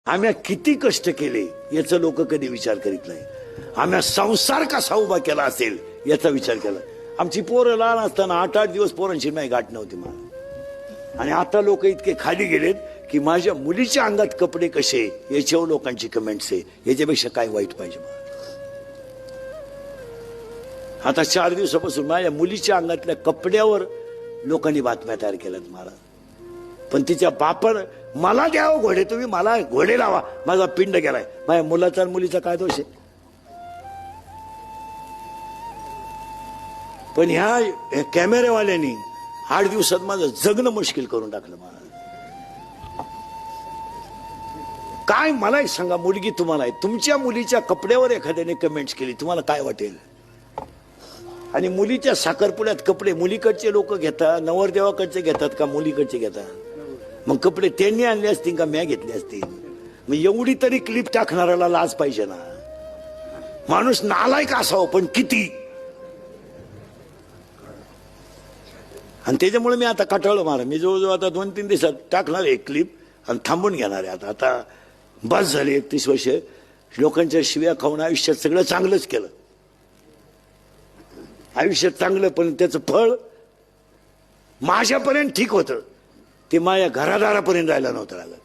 आम्ही किती कष्ट केले याचा लोक कधी विचार करीत नाही. आम्ही संसार कसा उभा केला असेल याचा विचार केला. आमची पोरं लहान असताना 8-8 दिवस पोरांची माझी गाठ नव्हती मला. आणि आता लोक इतके खाली गेलेत की माझ्या मुलीच्या अंगात कपडे कसे याच्यावर लोकांची कमेंट्स आहे. याच्यापेक्षा काय वाईट पाहिजे मला. आता 4 दिवसापासून माझ्या मुलीच्या अंगातल्या कपड्यावर लोकांनी बातम्या तयार केल्यात मला. पण तिच्या बापानं मला द्यावं घोडे, तुम्ही मला घोडे लावा, माझा पिंड गेलाय. माझ्या मुलाचा आणि मुलीचा काय दोष आहे. पण ह्या कॅमेरेवाल्यांनी 8 दिवसात माझं जगणं मुश्किल करून टाकलं मला. काय मला एक सांगा, मुलगी तुम्हाला आहे, तुमच्या मुलीच्या कपड्यावर एखाद्याने कमेंट्स केली, तुम्हाला काय वाटेल. आणि मुलीच्या साखरपुड्यात कपडे मुलीकडचे लोक घेतात, नवरदेवाकडचे घेतात का मुलीकडचे घेतात. मग कपडे त्यांनी आणले असतील का म्या घेतले असतील. मग एवढी तरी क्लिप टाकणाऱ्याला लाज पाहिजे ना. माणूस नालायक असावं पण किती. आणि त्याच्यामुळे मी आता कटाळलो मारा. मी जवळजवळ आता 2-3 दिवसात टाकणार एक क्लिप आणि थांबून घेणार आहे. आता बस झाली. 31 वर्ष लोकांच्या शिव्या खाऊन आयुष्यात सगळं चांगलंच केलं. आयुष्यात चांगलं, पण त्याचं फळ माझ्यापर्यंत ठीक होतं, ते माझ्या घरादारापर्यंत जायला नव्हतं लागलं.